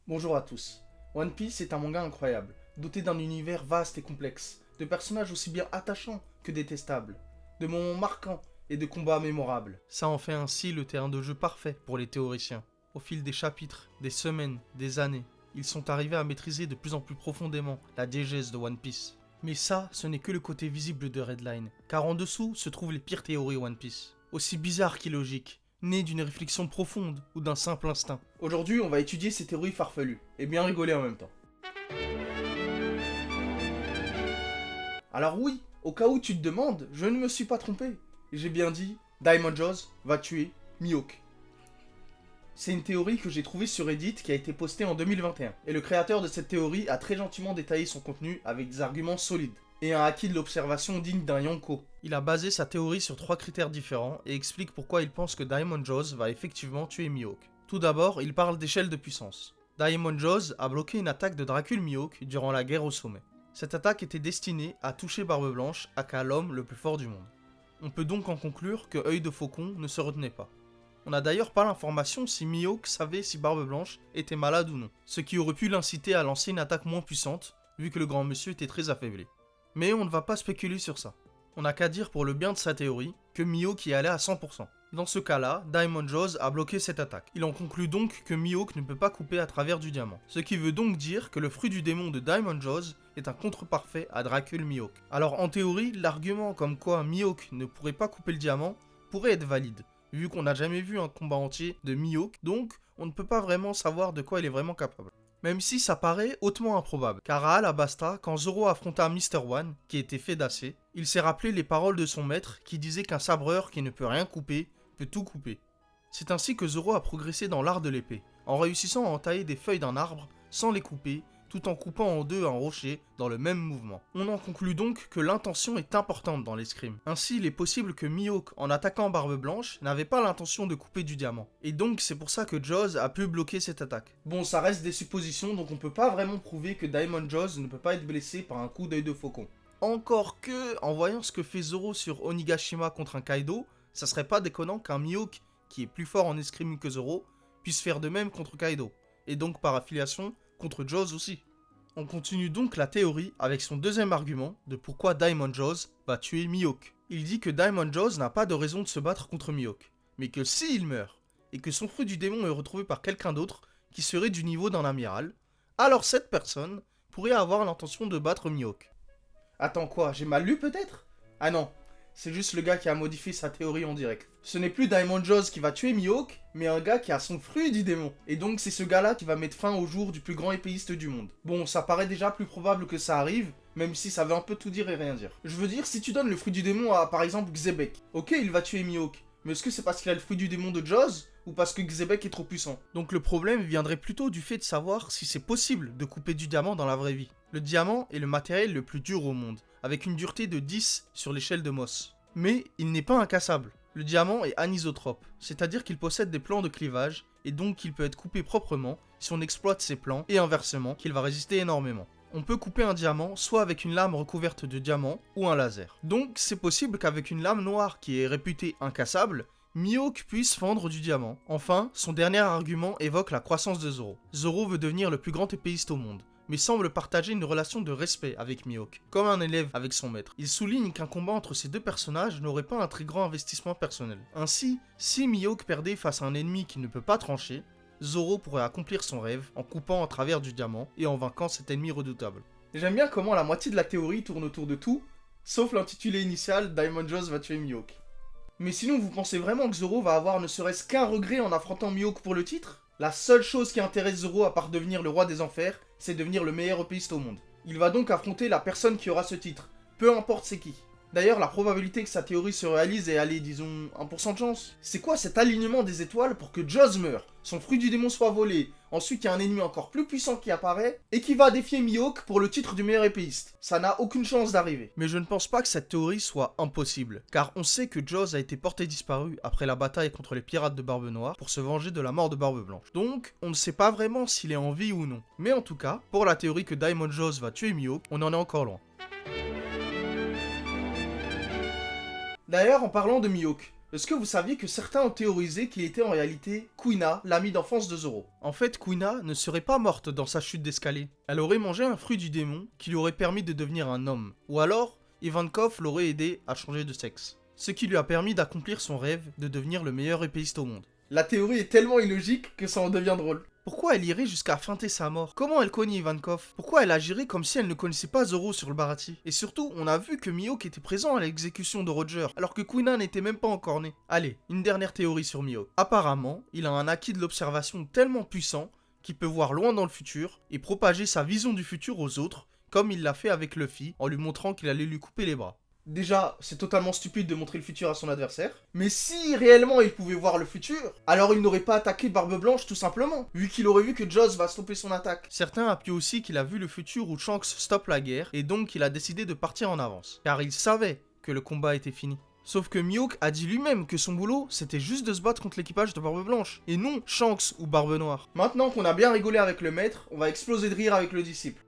Bonjour à tous. One Piece est un manga incroyable, doté d'un univers vaste et complexe, de personnages aussi bien attachants que détestables, de moments marquants et de combats mémorables. Ça en fait ainsi le terrain de jeu parfait pour les théoriciens. Au fil des chapitres, des semaines, des années, ils sont arrivés à maîtriser de plus en plus profondément la diégèse de One Piece. Mais ça, ce n'est que le côté visible de Redline, car en dessous se trouvent les pires théories One Piece. Aussi bizarres qu'illogiques, nées d'une réflexion profonde ou d'un simple instinct. Aujourd'hui, on va étudier ces théories farfelues, et bien rigoler en même temps. Alors oui, au cas où tu te demandes, je ne me suis pas trompé. J'ai bien dit, Diamond Jaws va tuer Mihawk. C'est une théorie que j'ai trouvée sur Reddit qui a été postée en 2021. Et le créateur de cette théorie a très gentiment détaillé son contenu avec des arguments solides. Et un acquis de l'observation digne d'un Yonko. Il a basé sa théorie sur 3 critères différents et explique pourquoi il pense que Diamond Jaws va effectivement tuer Mihawk. Tout d'abord, il parle d'échelle de puissance. Diamond Jaws a bloqué une attaque de Dracul Mihawk durant la guerre au sommet. Cette attaque était destinée à toucher Barbe Blanche, aka l'homme le plus fort du monde. On peut donc en conclure que Œil de Faucon ne se retenait pas. On n'a d'ailleurs pas l'information si Mihawk savait si Barbe Blanche était malade ou non, ce qui aurait pu l'inciter à lancer une attaque moins puissante, vu que le grand monsieur était très affaibli. Mais on ne va pas spéculer sur ça. On n'a qu'à dire pour le bien de sa théorie que Mihawk y allait à 100%. Dans ce cas-là, Diamond Jaws a bloqué cette attaque. Il en conclut donc que Mihawk ne peut pas couper à travers du diamant. Ce qui veut donc dire que le fruit du démon de Diamond Jaws est un contre-parfait à Dracul Mihawk. Alors en théorie, l'argument comme quoi Mihawk ne pourrait pas couper le diamant pourrait être valide, vu qu'on n'a jamais vu un combat entier de Mihawk, donc on ne peut pas vraiment savoir de quoi il est vraiment capable. Même si ça paraît hautement improbable, car à Alabasta, quand Zoro affronta Mr. One, qui était fait d'acier, il s'est rappelé les paroles de son maître qui disait qu'un sabreur qui ne peut rien couper, peut tout couper. C'est ainsi que Zoro a progressé dans l'art de l'épée, en réussissant à entailler des feuilles d'un arbre sans les couper, tout en coupant en deux un rocher dans le même mouvement. On en conclut donc que l'intention est importante dans l'escrime. Ainsi, il est possible que Mihawk, en attaquant Barbe Blanche, n'avait pas l'intention de couper du diamant. Et donc c'est pour ça que Jaws a pu bloquer cette attaque. Bon, ça reste des suppositions, donc on peut pas vraiment prouver que Diamond Jaws ne peut pas être blessé par un coup d'œil de faucon. Encore que, en voyant ce que fait Zoro sur Onigashima contre un Kaido, ça serait pas déconnant qu'un Mihawk, qui est plus fort en escrime que Zoro, puisse faire de même contre Kaido. Et donc par affiliation, contre Jaws aussi. On continue donc la théorie avec son deuxième argument de pourquoi Diamond Jaws va tuer Mihawk. Il dit que Diamond Jaws n'a pas de raison de se battre contre Mihawk, mais que s'il meurt, et que son fruit du démon est retrouvé par quelqu'un d'autre qui serait du niveau d'un amiral, alors cette personne pourrait avoir l'intention de battre Mihawk. Attends quoi, j'ai mal lu peut-être? Ah non, c'est juste le gars qui a modifié sa théorie en direct. Ce n'est plus Diamond Jaws qui va tuer Mihawk, mais un gars qui a son fruit du démon. Et donc c'est ce gars-là qui va mettre fin au jour du plus grand épéiste du monde. Bon, ça paraît déjà plus probable que ça arrive, même si ça veut un peu tout dire et rien dire. Je veux dire, si tu donnes le fruit du démon à, par exemple, Xebec, ok, il va tuer Mihawk, mais est-ce que c'est parce qu'il a le fruit du démon de Jaws, ou parce que Xebec est trop puissant? Donc le problème viendrait plutôt du fait de savoir si c'est possible de couper du diamant dans la vraie vie. Le diamant est le matériel le plus dur au monde, avec une dureté de 10 sur l'échelle de Mohs. Mais il n'est pas incassable. Le diamant est anisotrope, c'est-à-dire qu'il possède des plans de clivage, et donc qu'il peut être coupé proprement si on exploite ces plans, et inversement, qu'il va résister énormément. On peut couper un diamant soit avec une lame recouverte de diamant, ou un laser. Donc c'est possible qu'avec une lame noire qui est réputée incassable, Mihawk puisse fendre du diamant. Enfin, son dernier argument évoque la croissance de Zoro. Zoro veut devenir le plus grand épéiste au monde, mais semble partager une relation de respect avec Mihawk, comme un élève avec son maître. Il souligne qu'un combat entre ces deux personnages n'aurait pas un très grand investissement personnel. Ainsi, si Mihawk perdait face à un ennemi qui ne peut pas trancher, Zoro pourrait accomplir son rêve en coupant à travers du diamant et en vainquant cet ennemi redoutable. J'aime bien comment la moitié de la théorie tourne autour de tout, sauf l'intitulé initial Diamond Jaws va tuer Mihawk. Mais sinon, vous pensez vraiment que Zoro va avoir ne serait-ce qu'un regret en affrontant Mihawk pour le titre? La seule chose qui intéresse Zoro à part devenir le roi des enfers, c'est devenir le meilleur épéiste au monde. Il va donc affronter la personne qui aura ce titre, peu importe c'est qui. D'ailleurs, la probabilité que sa théorie se réalise est, allez, disons, 1% de chance. C'est quoi cet alignement des étoiles pour que Jaws meure, son fruit du démon soit volé, ensuite il y a un ennemi encore plus puissant qui apparaît, et qui va défier Mihawk pour le titre du meilleur épéiste? Ça n'a aucune chance d'arriver. Mais je ne pense pas que cette théorie soit impossible, car on sait que Jaws a été porté disparu après la bataille contre les pirates de Barbe Noire pour se venger de la mort de Barbe Blanche. Donc, on ne sait pas vraiment s'il est en vie ou non. Mais en tout cas, pour la théorie que Diamond Jaws va tuer Mihawk, on en est encore loin. D'ailleurs, en parlant de Mihawk, Est-ce que vous saviez que certains ont théorisé qu'il était en réalité Kuina, l'amie d'enfance de Zoro? En fait, Kuina ne serait pas morte dans sa chute d'escalier. Elle aurait mangé un fruit du démon qui lui aurait permis de devenir un homme. Ou alors, Ivankov l'aurait aidé à changer de sexe. Ce qui lui a permis d'accomplir son rêve de devenir le meilleur épéiste au monde. La théorie est tellement illogique que ça en devient drôle. Pourquoi elle irait jusqu'à feinter sa mort? Comment elle connaît Ivankov? Pourquoi elle agirait comme si elle ne connaissait pas Zoro sur le Baratie? Et surtout, on a vu que Mihawk était présent à l'exécution de Roger, alors que Kuina n'était même pas encore né. Allez, une dernière théorie sur Mihawk. Apparemment, il a un acquis de l'observation tellement puissant qu'il peut voir loin dans le futur et propager sa vision du futur aux autres, comme il l'a fait avec Luffy en lui montrant qu'il allait lui couper les bras. Déjà, c'est totalement stupide de montrer le futur à son adversaire. Mais si réellement il pouvait voir le futur, alors il n'aurait pas attaqué Barbe Blanche tout simplement, vu qu'il aurait vu que Joss va stopper son attaque. Certains appuient aussi qu'il a vu le futur où Shanks stoppe la guerre, et donc il a décidé de partir en avance, car il savait que le combat était fini. Sauf que Mihawk a dit lui-même que son boulot, c'était juste de se battre contre l'équipage de Barbe Blanche, et non Shanks ou Barbe Noire. Maintenant qu'on a bien rigolé avec le maître, on va exploser de rire avec le disciple.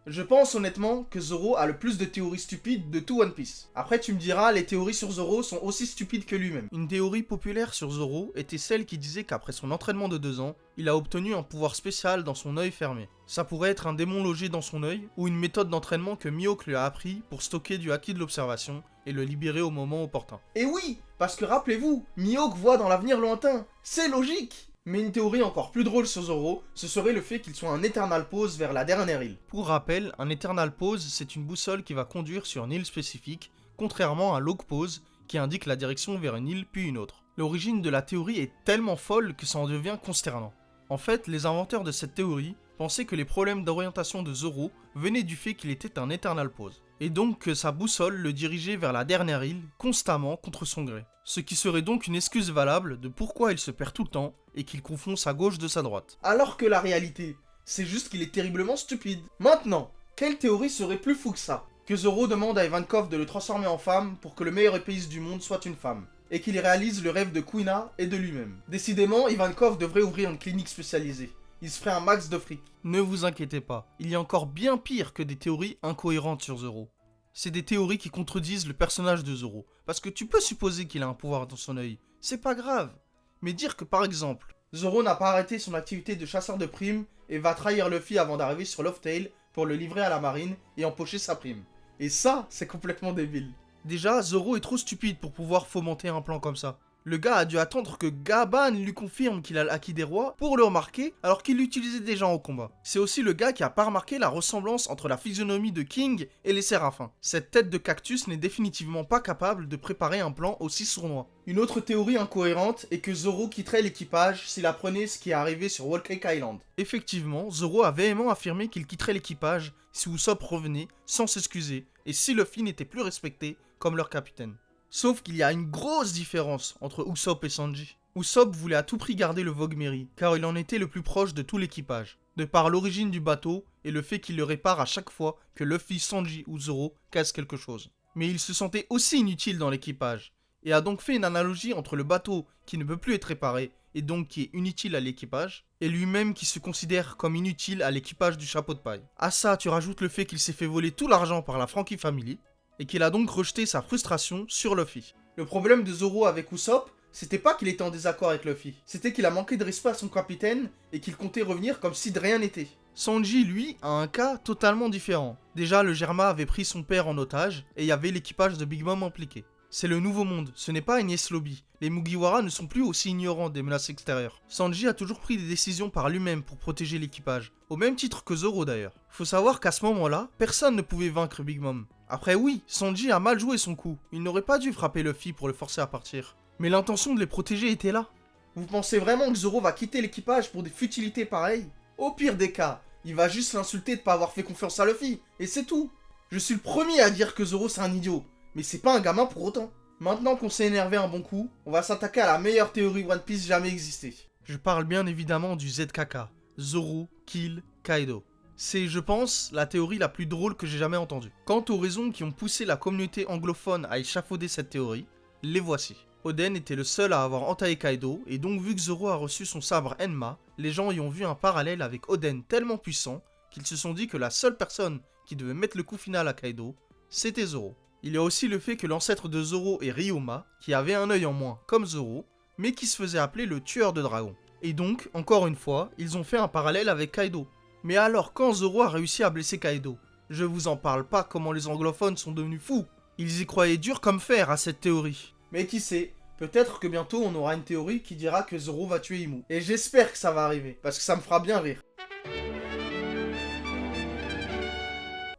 Je pense honnêtement que Zoro a le plus de théories stupides de tout One Piece. Après tu me diras, les théories sur Zoro sont aussi stupides que lui-même. Une théorie populaire sur Zoro était celle qui disait qu'après son entraînement de 2 ans, il a obtenu un pouvoir spécial dans son œil fermé. Ça pourrait être un démon logé dans son œil, ou une méthode d'entraînement que Mihawk lui a appris pour stocker du acquis de l'observation et le libérer au moment opportun. Et oui, parce que rappelez-vous, Mihawk voit dans l'avenir lointain, c'est logique. Mais une théorie encore plus drôle sur Zoro, ce serait le fait qu'il soit un Eternal Pause vers la dernière île. Pour rappel, un Eternal Pause, c'est une boussole qui va conduire sur une île spécifique, contrairement à Log Pause, qui indique la direction vers une île puis une autre. L'origine de la théorie est tellement folle que ça en devient consternant. En fait, les inventeurs de cette théorie pensaient que les problèmes d'orientation de Zoro venaient du fait qu'il était un Eternal Pause, et donc que sa boussole le dirigeait vers la dernière île, constamment contre son gré. Ce qui serait donc une excuse valable de pourquoi il se perd tout le temps et qu'il confond sa gauche de sa droite. Alors que la réalité, c'est juste qu'il est terriblement stupide. Maintenant, quelle théorie serait plus fou que ça? Que Zoro demande à Ivankov de le transformer en femme pour que le meilleur épéiste du monde soit une femme, et qu'il réalise le rêve de Kuina et de lui-même. Décidément, Ivankov devrait ouvrir une clinique spécialisée. Il se ferait un max de fric. Ne vous inquiétez pas, il y a encore bien pire que des théories incohérentes sur Zoro. C'est des théories qui contredisent le personnage de Zoro. Parce que tu peux supposer qu'il a un pouvoir dans son œil. C'est pas grave. Mais dire que par exemple, Zoro n'a pas arrêté son activité de chasseur de primes et va trahir Luffy avant d'arriver sur Laugh Tale pour le livrer à la marine et empocher sa prime. Et ça, c'est complètement débile. Déjà, Zoro est trop stupide pour pouvoir fomenter un plan comme ça. Le gars a dû attendre que Gaban lui confirme qu'il a l'acquis des rois pour le remarquer alors qu'il l'utilisait déjà au combat. C'est aussi le gars qui a pas remarqué la ressemblance entre la physionomie de King et les Séraphins. Cette tête de cactus n'est définitivement pas capable de préparer un plan aussi sournois. Une autre théorie incohérente est que Zoro quitterait l'équipage s'il apprenait ce qui est arrivé sur Whole Cake Island. Effectivement, Zoro a véhément affirmé qu'il quitterait l'équipage si Usopp revenait sans s'excuser et si Luffy n'était plus respecté comme leur capitaine. Sauf qu'il y a une grosse différence entre Usopp et Sanji. Usopp voulait à tout prix garder le Vogue Mary, car il en était le plus proche de tout l'équipage, de par l'origine du bateau et le fait qu'il le répare à chaque fois que Luffy, Sanji ou Zoro cassent quelque chose. Mais il se sentait aussi inutile dans l'équipage, et a donc fait une analogie entre le bateau qui ne peut plus être réparé, et donc qui est inutile à l'équipage, et lui-même qui se considère comme inutile à l'équipage du chapeau de paille. À ça, tu rajoutes le fait qu'il s'est fait voler tout l'argent par la Frankie Family, et qu'il a donc rejeté sa frustration sur Luffy. Le problème de Zoro avec Usopp, c'était pas qu'il était en désaccord avec Luffy, c'était qu'il a manqué de respect à son capitaine et qu'il comptait revenir comme si de rien n'était. Sanji, lui, a un cas totalement différent. Déjà, le Germa avait pris son père en otage et il y avait l'équipage de Big Mom impliqué. C'est le nouveau monde, ce n'est pas Enies Lobby. Les Mugiwara ne sont plus aussi ignorants des menaces extérieures. Sanji a toujours pris des décisions par lui-même pour protéger l'équipage, au même titre que Zoro d'ailleurs. Faut savoir qu'à ce moment-là, personne ne pouvait vaincre Big Mom. Après oui, Sanji a mal joué son coup, il n'aurait pas dû frapper Luffy pour le forcer à partir. Mais l'intention de les protéger était là. Vous pensez vraiment que Zoro va quitter l'équipage pour des futilités pareilles? Au pire des cas, il va juste l'insulter de pas avoir fait confiance à Luffy, et c'est tout. Je suis le premier à dire que Zoro c'est un idiot, mais c'est pas un gamin pour autant. Maintenant qu'on s'est énervé un bon coup, on va s'attaquer à la meilleure théorie One Piece jamais existée. Je parle bien évidemment du ZKK, Zoro Kill Kaido. C'est, je pense, la théorie la plus drôle que j'ai jamais entendue. Quant aux raisons qui ont poussé la communauté anglophone à échafauder cette théorie, les voici. Oden était le seul à avoir entaillé Kaido, et donc vu que Zoro a reçu son sabre Enma, les gens y ont vu un parallèle avec Oden tellement puissant qu'ils se sont dit que la seule personne qui devait mettre le coup final à Kaido, c'était Zoro. Il y a aussi le fait que l'ancêtre de Zoro est Ryoma, qui avait un œil en moins, comme Zoro, mais qui se faisait appeler le tueur de dragons. Et donc, encore une fois, ils ont fait un parallèle avec Kaido. Mais alors, quand Zoro a réussi à blesser Kaido, je vous en parle pas comment les anglophones sont devenus fous. Ils y croyaient dur comme fer à cette théorie. Mais qui sait, peut-être que bientôt on aura une théorie qui dira que Zoro va tuer Imu. Et j'espère que ça va arriver, parce que ça me fera bien rire.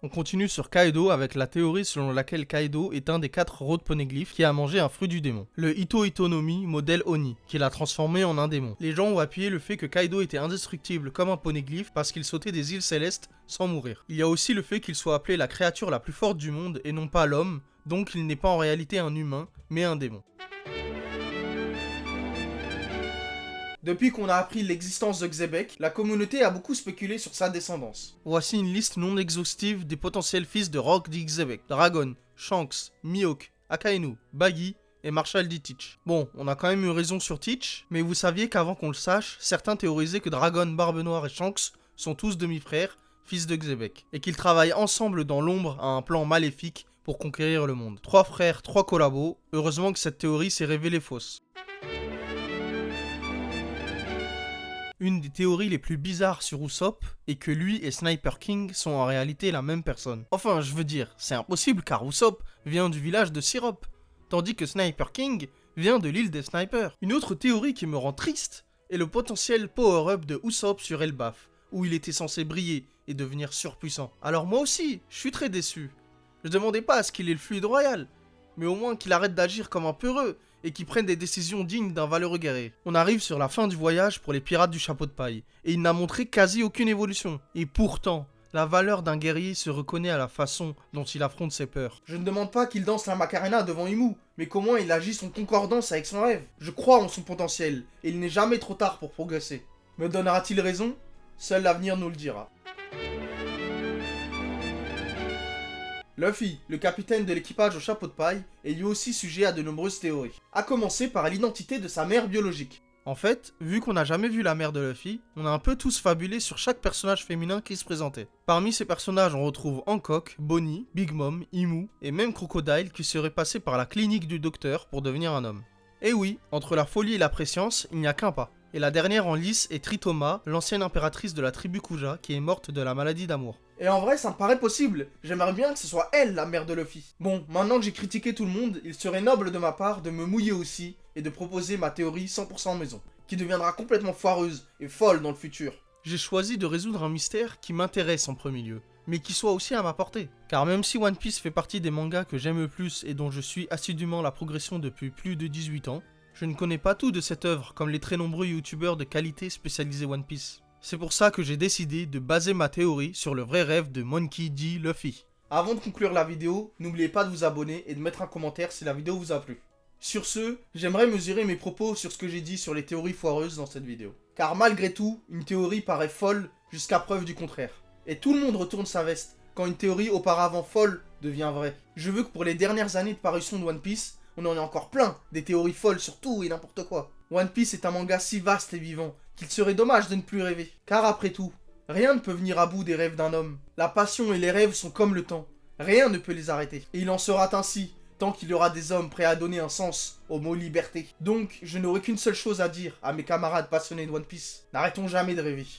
On continue sur Kaido avec la théorie selon laquelle Kaido est un des 4 road poneglyphes qui a mangé un fruit du démon. Le Ito Itonomi modèle Oni, qui l'a transformé en un démon. Les gens ont appuyé le fait que Kaido était indestructible comme un poneglyphe parce qu'il sautait des îles célestes sans mourir. Il y a aussi le fait qu'il soit appelé la créature la plus forte du monde et non pas l'homme, donc il n'est pas en réalité un humain, mais un démon. Depuis qu'on a appris l'existence de Xebec, la communauté a beaucoup spéculé sur sa descendance. Voici une liste non exhaustive des potentiels fils de Rock D. Xebec, Dragon, Shanks, Mihawk, Akainu, Baggy et Marshall D. Teach. Bon, on a quand même eu raison sur Teach, mais vous saviez qu'avant qu'on le sache, certains théorisaient que Dragon, Barbe Noire et Shanks sont tous demi-frères, fils de Xebec, et qu'ils travaillent ensemble dans l'ombre à un plan maléfique pour conquérir le monde. 3 frères, 3 collabos, heureusement que cette théorie s'est révélée fausse. Une des théories les plus bizarres sur Usopp est que lui et Sniper King sont en réalité la même personne. Enfin, je veux dire, c'est impossible car Usopp vient du village de Syrup, tandis que Sniper King vient de l'île des Snipers. Une autre théorie qui me rend triste est le potentiel power-up de Usopp sur Elbaf, où il était censé briller et devenir surpuissant. Alors moi aussi, je suis très déçu. Je demandais pas à ce qu'il ait le fluide royal, mais au moins qu'il arrête d'agir comme un peureux et qui prennent des décisions dignes d'un valeureux guerrier. On arrive sur la fin du voyage pour les pirates du chapeau de paille, et il n'a montré quasi aucune évolution. Et pourtant, la valeur d'un guerrier se reconnaît à la façon dont il affronte ses peurs. Je ne demande pas qu'il danse la Macarena devant Imu, mais comment il agit en concordance avec son rêve. Je crois en son potentiel, et il n'est jamais trop tard pour progresser. Me donnera-t-il raison? Seul l'avenir nous le dira. Luffy, le capitaine de l'équipage au chapeau de paille, est lui aussi sujet à de nombreuses théories. À commencer par l'identité de sa mère biologique. En fait, vu qu'on n'a jamais vu la mère de Luffy, on a un peu tous fabulé sur chaque personnage féminin qui se présentait. Parmi ces personnages, on retrouve Hancock, Bonnie, Big Mom, Imu et même Crocodile qui serait passé par la clinique du docteur pour devenir un homme. Et oui, entre la folie et la prescience, il n'y a qu'un pas. Et la dernière en lice est Tritoma, l'ancienne impératrice de la tribu Kuja, qui est morte de la maladie d'amour. Et en vrai, ça me paraît possible. J'aimerais bien que ce soit elle, la mère de Luffy. Bon, maintenant que j'ai critiqué tout le monde, il serait noble de ma part de me mouiller aussi et de proposer ma théorie 100% maison, qui deviendra complètement foireuse et folle dans le futur. J'ai choisi de résoudre un mystère qui m'intéresse en premier lieu, mais qui soit aussi à ma portée. Car même si One Piece fait partie des mangas que j'aime le plus et dont je suis assidûment la progression depuis plus de 18 ans, je ne connais pas tout de cette œuvre comme les très nombreux youtubeurs de qualité spécialisés One Piece. C'est pour ça que j'ai décidé de baser ma théorie sur le vrai rêve de Monkey D. Luffy. Avant de conclure la vidéo, n'oubliez pas de vous abonner et de mettre un commentaire si la vidéo vous a plu. Sur ce, j'aimerais mesurer mes propos sur ce que j'ai dit sur les théories foireuses dans cette vidéo. Car malgré tout, une théorie paraît folle jusqu'à preuve du contraire. Et tout le monde retourne sa veste quand une théorie auparavant folle devient vraie. Je veux que pour les dernières années de parution de One Piece, on en ait encore plein, des théories folles sur tout et n'importe quoi. One Piece est un manga si vaste et vivant qu'il serait dommage de ne plus rêver. Car après tout, rien ne peut venir à bout des rêves d'un homme. La passion et les rêves sont comme le temps. Rien ne peut les arrêter. Et il en sera ainsi, tant qu'il y aura des hommes prêts à donner un sens au mot liberté. Donc, je n'aurai qu'une seule chose à dire à mes camarades passionnés de One Piece. N'arrêtons jamais de rêver.